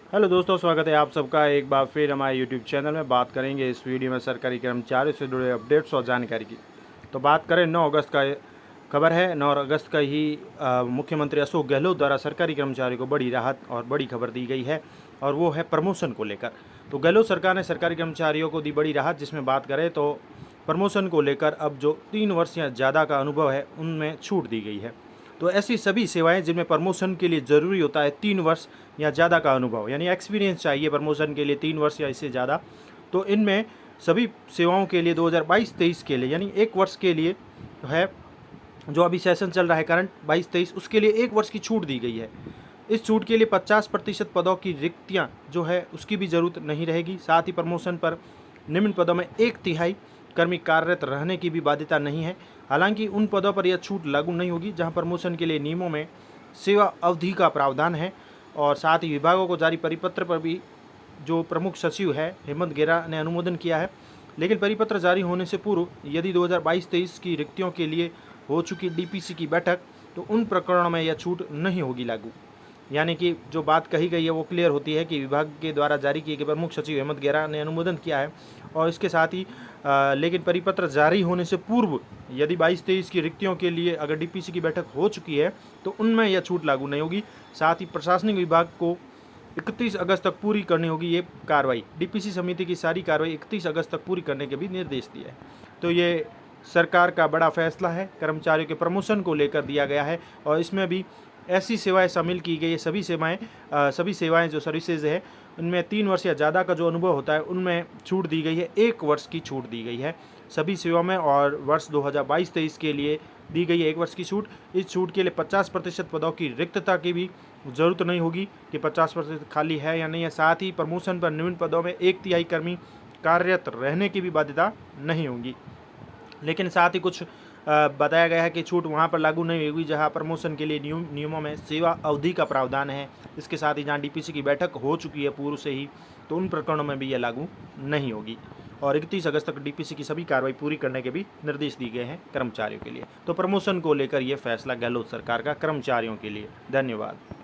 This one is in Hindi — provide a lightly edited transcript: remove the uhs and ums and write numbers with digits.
हेलो दोस्तों, स्वागत है आप सबका एक बार फिर हमारे यूट्यूब चैनल में। बात करेंगे इस वीडियो में सरकारी कर्मचारियों से जुड़े अपडेट्स और जानकारी की। तो बात करें 9 अगस्त का खबर है। 9 अगस्त का ही मुख्यमंत्री अशोक गहलोत द्वारा सरकारी कर्मचारियों को बड़ी राहत और बड़ी खबर दी गई है, और वो है प्रमोशन को लेकर। तो गहलोत सरकार ने सरकारी कर्मचारियों को दी बड़ी राहत, जिसमें बात करें तो प्रमोशन को लेकर अब जो 3 वर्ष या ज़्यादा का अनुभव है उनमें छूट दी गई है। तो ऐसी सभी सेवाएं जिनमें प्रमोशन के लिए ज़रूरी होता है 3 वर्ष या ज़्यादा का अनुभव, यानी एक्सपीरियंस चाहिए प्रमोशन के लिए 3 वर्ष या इससे ज़्यादा, तो इनमें सभी सेवाओं के लिए 2022-23 के लिए यानी 1 वर्ष के लिए है, जो अभी सेशन चल रहा है करंट 22-23, उसके लिए 1 वर्ष की छूट दी गई है। इस छूट के लिए 50% पदों की रिक्तियाँ जो है उसकी भी ज़रूरत नहीं रहेगी। साथ ही प्रमोशन पर निम्न पदों में 1/3 कर्मी कार्यरत रहने की भी बाध्यता नहीं है। हालांकि उन पदों पर यह छूट लागू नहीं होगी जहां प्रमोशन के लिए नियमों में सेवा अवधि का प्रावधान है। और साथ ही विभागों को जारी परिपत्र पर भी जो प्रमुख सचिव है हेमंत गेरा ने अनुमोदन किया है। लेकिन परिपत्र जारी होने से पूर्व यदि 2022-23 की रिक्तियों के लिए हो चुकी डीपीसी की बैठक, तो उन प्रकरणों में यह छूट नहीं होगी लागू। यानी कि जो बात कही गई है वो क्लियर होती है कि विभाग के द्वारा जारी किए गए प्रमुख सचिव हेमंत गेरा ने अनुमोदन किया है। और इसके साथ ही लेकिन परिपत्र जारी होने से पूर्व यदि 22-23 की रिक्तियों के लिए अगर डीपीसी की बैठक हो चुकी है तो उनमें यह छूट लागू नहीं होगी। साथ ही प्रशासनिक विभाग को 31 अगस्त तक पूरी करनी होगी ये कार्रवाई। डीपीसी समिति की सारी कार्रवाई 31 अगस्त तक पूरी करने के भी निर्देश दिए हैं। तो ये सरकार का बड़ा फैसला है, कर्मचारियों के प्रमोशन को लेकर दिया गया है। और इसमें भी ऐसी सेवाएं शामिल की गई है, सभी सेवाएं जो सर्विसेज है उनमें 3 वर्ष या ज़्यादा का जो अनुभव होता है उनमें छूट दी गई है। 1 वर्ष की छूट दी गई है सभी सेवाओं में, और वर्ष 2022-23 के लिए दी गई है 1 वर्ष की छूट। इस छूट के लिए 50% पदों की रिक्तता की भी ज़रूरत नहीं होगी कि 50% खाली है या नहीं है। साथ ही प्रमोशन पर निम्न पदों में 1/3 कर्मी कार्यरत रहने की भी बाध्यता नहीं होगी। लेकिन साथ ही कुछ बताया गया है कि छूट वहाँ पर लागू नहीं होगी जहाँ प्रमोशन के लिए नियमों में सेवा अवधि का प्रावधान है। इसके साथ ही जहाँ डीपीसी की बैठक हो चुकी है पूर्व से ही, तो उन प्रकरणों में भी यह लागू नहीं होगी। और 31 अगस्त तक डीपीसी की सभी कार्रवाई पूरी करने के भी निर्देश दिए गए हैं कर्मचारियों के लिए। तो प्रमोशन को लेकर यह फैसला गहलोत सरकार का कर्मचारियों के लिए। धन्यवाद।